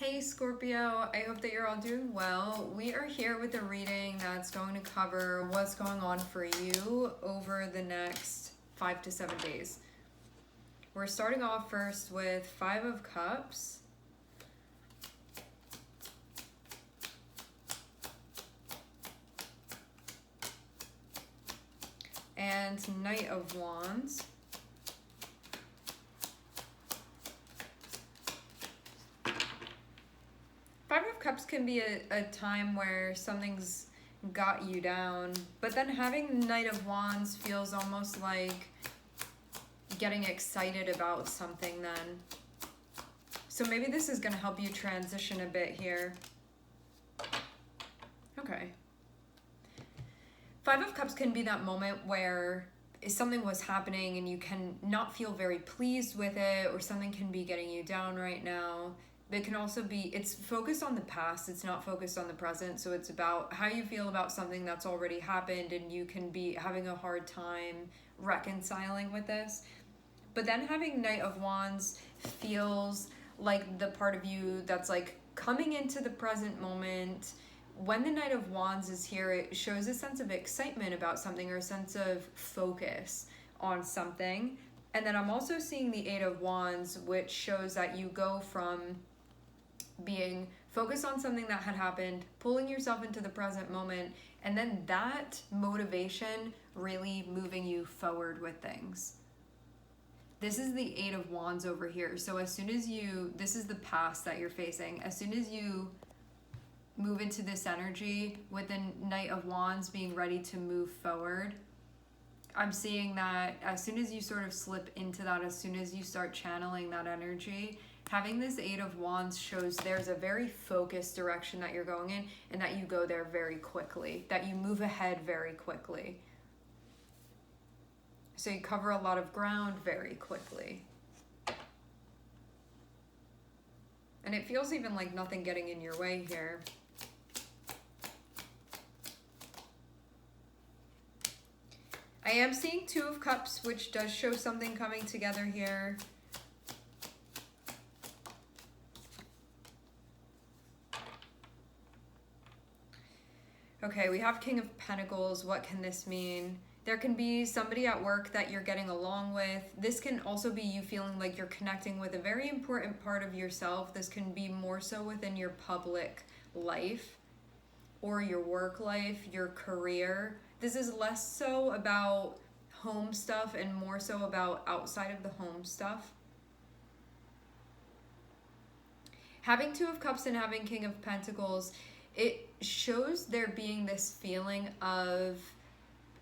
Hey Scorpio, I hope that you're all doing well. We are here with a reading that's going to cover what's going on for you over the next 5 to 7 days. We're starting off first with Five of Cups. And Knight of Wands. Five of Cups can be a time where something's got you down, but then having Knight of Wands feels almost like getting excited about something then. So maybe this is going to help you transition a bit here. Okay. Five of Cups can be that moment where something was happening and you can not feel very pleased with it, or something can be getting you down right now. It can also be, it's focused on the past, it's not focused on the present, so it's about how you feel about something that's already happened, and you can be having a hard time reconciling with this. But then having Knight of Wands feels like the part of you that's like coming into the present moment. When the Knight of Wands is here, it shows a sense of excitement about something, or a sense of focus on something. And then I'm also seeing the Eight of Wands, which shows that you go from being focused on something that had happened, pulling yourself into the present moment, and then that motivation really moving you forward with things. This is the Eight of Wands over here. So as soon as this is the past that you're facing, as soon as you move into this energy with the Knight of Wands being ready to move forward, I'm seeing that as soon as you sort of slip into that, as soon as you start channeling that energy, having this Eight of Wands shows there's a very focused direction that you're going in, and that you go there very quickly, that you move ahead very quickly. So you cover a lot of ground very quickly. And it feels even like nothing getting in your way here. I am seeing Two of Cups, which does show something coming together here. Okay, we have King of Pentacles. What can this mean? There can be somebody at work that you're getting along with. This can also be you feeling like you're connecting with a very important part of yourself. This can be more so within your public life or your work life, your career. This is less so about home stuff and more so about outside of the home stuff. Having Two of Cups and having King of Pentacles, it shows there being this feeling of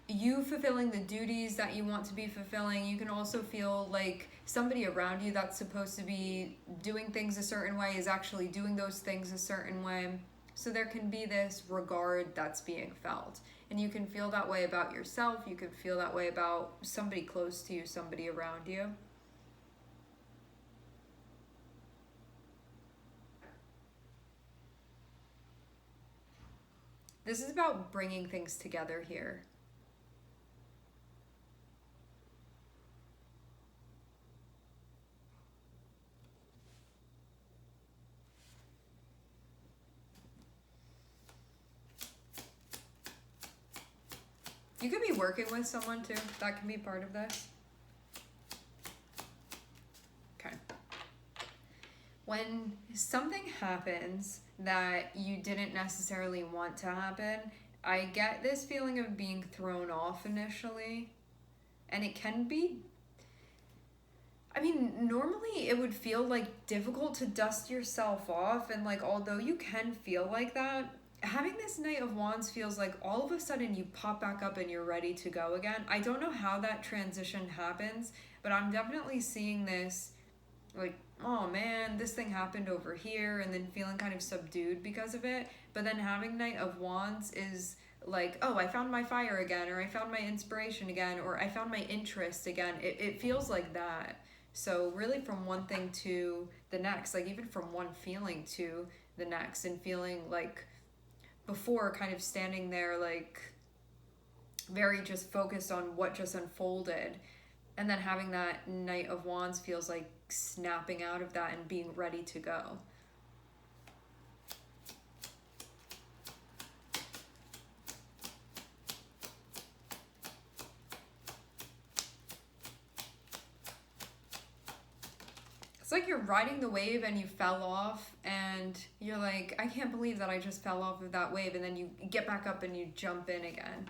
you fulfilling the duties that you want to be fulfilling. You can also feel like somebody around you that's supposed to be doing things a certain way is actually doing those things a certain way. So there can be this regard that's being felt. And you can feel that way about yourself. You can feel that way about somebody close to you, somebody around you. This is about bringing things together here. You could be working with someone too. That can be part of this. Okay. When something happens that you didn't necessarily want to happen, I get this feeling of being thrown off initially. And it can be, I mean, normally it would feel like difficult to dust yourself off. And like, although you can feel like that, having this Knight of Wands feels like all of a sudden you pop back up and you're ready to go again. I don't know how that transition happens, but I'm definitely seeing this like, oh man, this thing happened over here, and then feeling kind of subdued because of it. But then having Knight of Wands is like, oh, I found my fire again, or I found my inspiration again, or I found my interest again. It feels like that. So really from one thing to the next, like even from one feeling to the next, and feeling like before kind of standing there like very just focused on what just unfolded, and then having that Knight of Wands feels like snapping out of that and being ready to go. like you're riding the wave and you fell off and you're like, I can't believe that I just fell off of that wave, and then you get back up and you jump in again.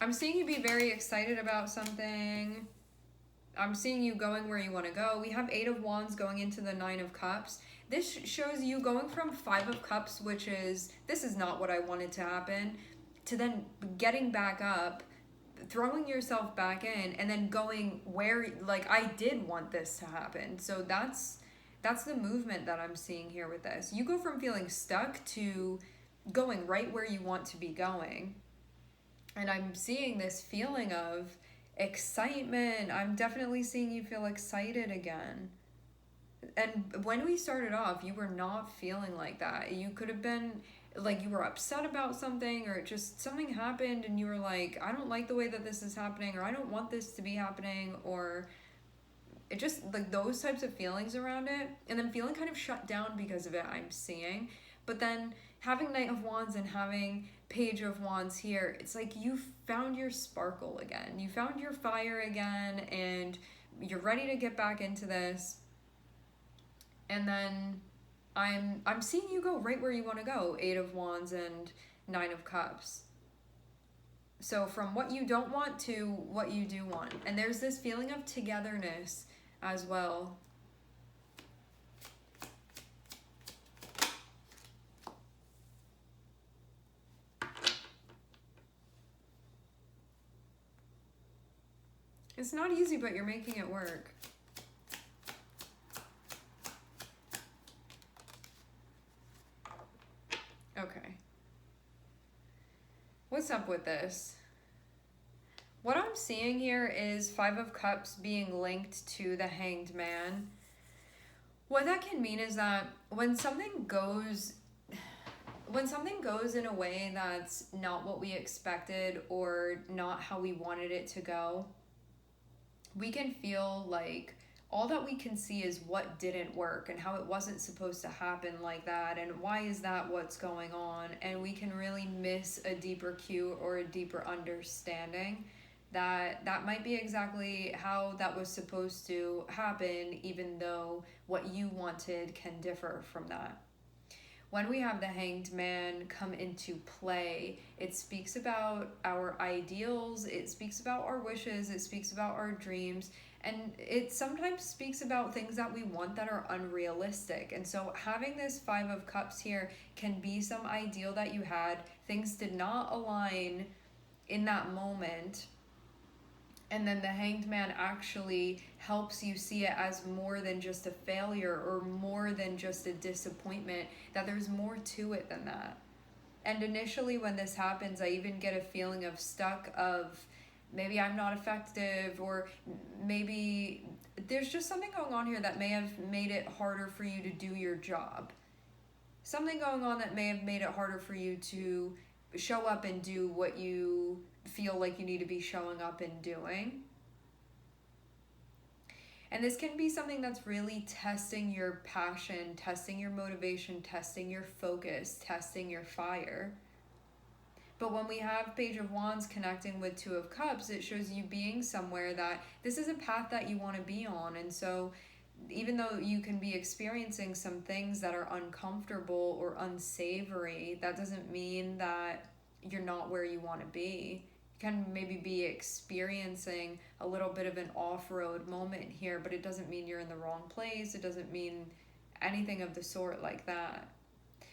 I'm seeing you be very excited about something. I'm seeing you going where you want to go. We have 8 of Wands going into the 9 of Cups. This shows you going from 5 of Cups, which is, this is not what I wanted to happen, to then getting back up, throwing yourself back in, and then going where, like, I did want this to happen. So that's the movement that I'm seeing here with this. You go from feeling stuck to going right where you want to be going. And I'm seeing this feeling of excitement. I'm definitely seeing you feel excited again. And when we started off, you were not feeling like that. You could have been like, you were upset about something, or just something happened and you were like, I don't like the way that this is happening, or I don't want this to be happening, or it just, like, those types of feelings around it. And then feeling kind of shut down because of it, I'm seeing. But then having Knight of Wands and having Page of Wands here, it's like you found your sparkle again. You found your fire again, and you're ready to get back into this. And then I'm seeing you go right where you want to go, 8 of Wands and 9 of Cups. So from what you don't want to what you do want. And there's this feeling of togetherness as well. It's not easy, but you're making it work. Okay. What's up with this? What I'm seeing here is 5 of Cups being linked to the Hanged Man. What that can mean is that when something goes in a way that's not what we expected or not how we wanted it to go, we can feel like all that we can see is what didn't work and how it wasn't supposed to happen like that, and why is that what's going on, and we can really miss a deeper cue or a deeper understanding that that might be exactly how that was supposed to happen, even though what you wanted can differ from that. When we have the Hanged Man come into play, it speaks about our ideals, it speaks about our wishes, it speaks about our dreams, and it sometimes speaks about things that we want that are unrealistic. And so having this 5 of Cups here can be some ideal that you had. Things did not align in that moment. And then the Hanged Man actually helps you see it as more than just a failure or more than just a disappointment, that there's more to it than that. And initially when this happens, I even get a feeling of stuck, of maybe I'm not effective, or maybe there's just something going on here that may have made it harder for you to do your job. Something going on that may have made it harder for you to show up and do what you feel like you need to be showing up and doing. And this can be something that's really testing your passion, testing your motivation, testing your focus, testing your fire. But when we have Page of Wands connecting with 2 of Cups, it shows you being somewhere that this is a path that you want to be on. And so even though you can be experiencing some things that are uncomfortable or unsavory, that doesn't mean that you're not where you want to be. You can maybe be experiencing a little bit of an off-road moment here, but it doesn't mean you're in the wrong place. It doesn't mean anything of the sort like that.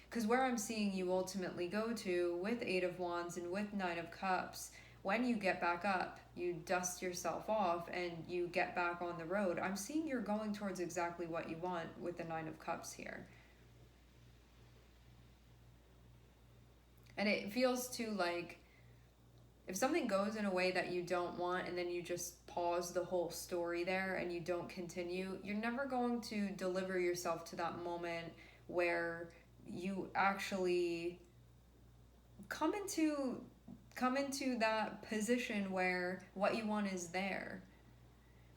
Because where I'm seeing you ultimately go to with 8 of Wands and with 9 of Cups, when you get back up, you dust yourself off and you get back on the road. I'm seeing you're going towards exactly what you want with the 9 of Cups here. And it feels too like, if something goes in a way that you don't want and then you just pause the whole story there and you don't continue, you're never going to deliver yourself to that moment where you actually come into that position where what you want is there.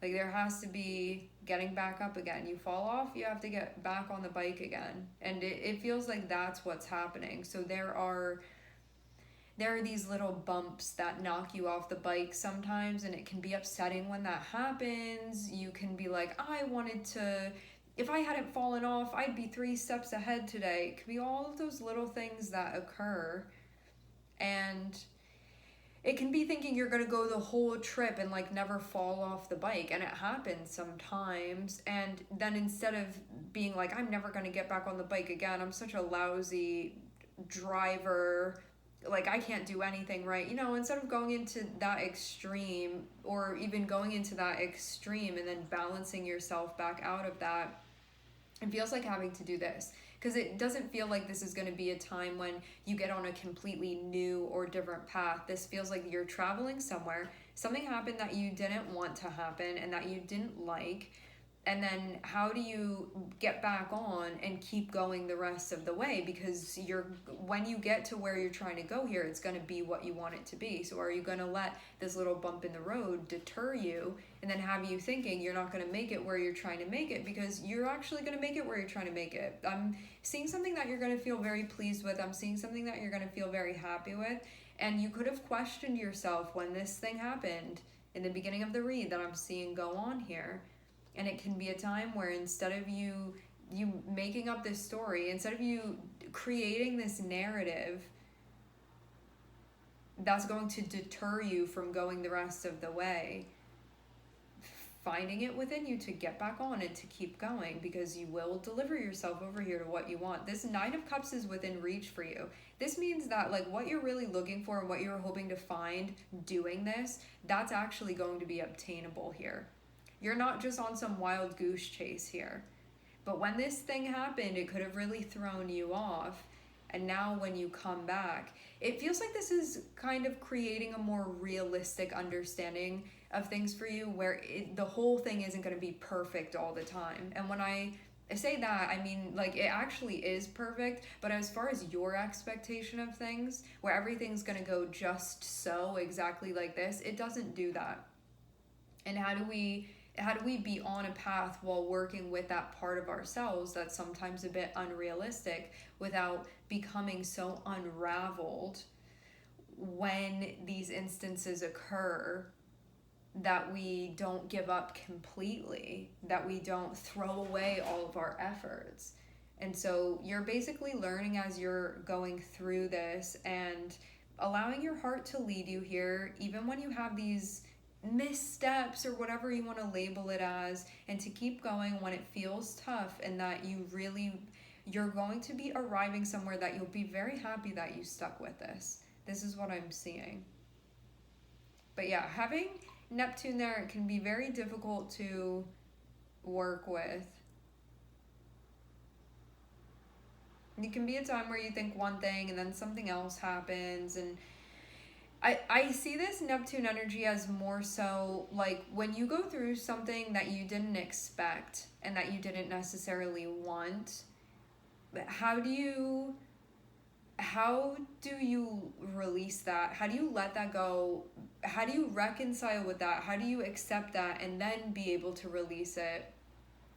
Like, there has to be getting back up again. You fall off, you have to get back on the bike again. And it feels like that's what's happening. So there are these little bumps that knock you off the bike sometimes, and it can be upsetting when that happens. You can be like, if I hadn't fallen off, I'd be 3 steps ahead today. It could be all of those little things that occur. And it can be thinking you're gonna go the whole trip and like never fall off the bike, and it happens sometimes. And then instead of being like, I'm never gonna get back on the bike again, I'm such a lousy driver, like I can't do anything right, instead of going into that extreme, or even going into that extreme and then balancing yourself back out of that, it feels like having to do this. Because it doesn't feel like this is going to be a time when you get on a completely new or different path. This feels like you're traveling somewhere. Something happened that you didn't want to happen and that you didn't like. And then how do you get back on and keep going the rest of the way? Because when you get to where you're trying to go here, it's going to be what you want it to be. So are you going to let this little bump in the road deter you and then have you thinking you're not going to make it where you're trying to make it, because you're actually going to make it where you're trying to make it? I'm seeing something that you're going to feel very pleased with. I'm seeing something that you're going to feel very happy with. And you could have questioned yourself when this thing happened in the beginning of the read that I'm seeing go on here. And it can be a time where instead of you making up this story, instead of you creating this narrative that's going to deter you from going the rest of the way, finding it within you to get back on and to keep going, because you will deliver yourself over here to what you want. This 9 of Cups is within reach for you. This means that like what you're really looking for and what you're hoping to find doing this, that's actually going to be obtainable here. You're not just on some wild goose chase here. But when this thing happened, it could have really thrown you off. And now when you come back, it feels like this is kind of creating a more realistic understanding of things for you, where the whole thing isn't going to be perfect all the time. And when I say that, I mean like it actually is perfect, but as far as your expectation of things, where everything's going to go just so exactly like this, it doesn't do that. And how do we be on a path while working with that part of ourselves that's sometimes a bit unrealistic, without becoming so unraveled when these instances occur that we don't give up completely, that we don't throw away all of our efforts? And so you're basically learning as you're going through this and allowing your heart to lead you here, even when you have these missteps or whatever you want to label it as, and to keep going when it feels tough, and that you're going to be arriving somewhere that you'll be very happy that you stuck with this. This is what I'm seeing. But yeah, having Neptune there can be very difficult to work with. It can be a time where you think one thing and then something else happens, and I see this Neptune energy as more so like when you go through something that you didn't expect and that you didn't necessarily want, how do you release that? How do you let that go? How do you reconcile with that? How do you accept that and then be able to release it?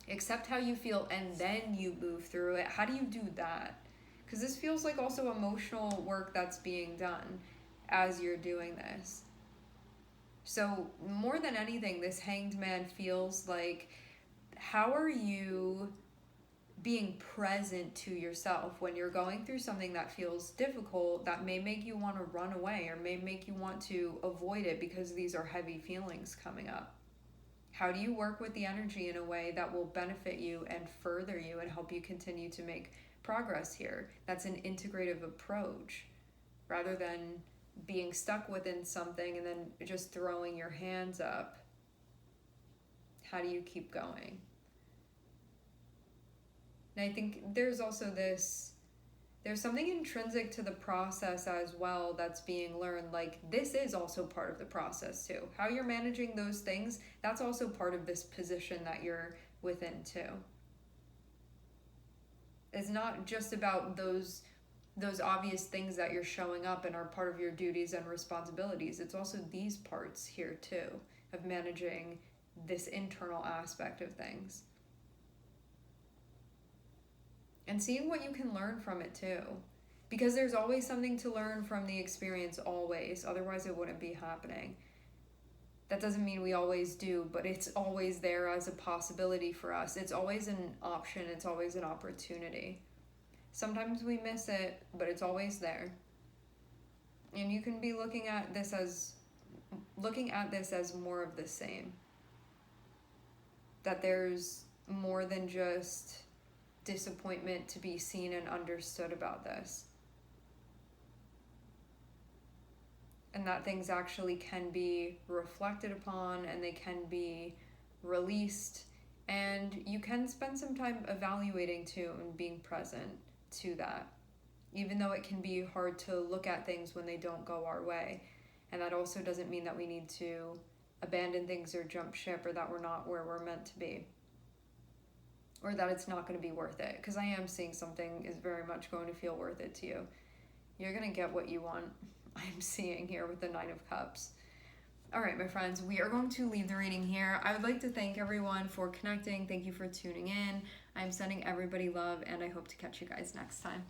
Accept how you feel and then you move through it. How do you do that? Because this feels like also emotional work that's being done as you're doing this. So more than anything, this Hanged Man feels like, how are you being present to yourself when you're going through something that feels difficult, that may make you want to run away or may make you want to avoid it because these are heavy feelings coming up? How do you work with the energy in a way that will benefit you and further you and help you continue to make progress here? That's an integrative approach, rather than being stuck within something and then just throwing your hands up. How do you keep going? And I think there's also there's something intrinsic to the process as well that's being learned. Like, this is also part of the process too. How you're managing those things, that's also part of this position that you're within too. It's not just about those obvious things that you're showing up and are part of your duties and responsibilities. It's also these parts here too, of managing this internal aspect of things. And seeing what you can learn from it too. Because there's always something to learn from the experience, always. Otherwise, it wouldn't be happening. That doesn't mean we always do, but it's always there as a possibility for us. It's always an option. It's always an opportunity. Sometimes we miss it, but it's always there. And you can be looking at this as more of the same. That there's more than just disappointment to be seen and understood about this. And that things actually can be reflected upon and they can be released. And you can spend some time evaluating too and being present to that. Even though it can be hard to look at things when they don't go our way. And that also doesn't mean that we need to abandon things or jump ship, or that we're not where we're meant to be. Or that it's not going to be worth it. Because I am seeing something is very much going to feel worth it to you. You're going to get what you want. I'm seeing here with the 9 of Cups. All right, my friends, we are going to leave the reading here. I would like to thank everyone for connecting. Thank you for tuning in. I'm sending everybody love, and I hope to catch you guys next time.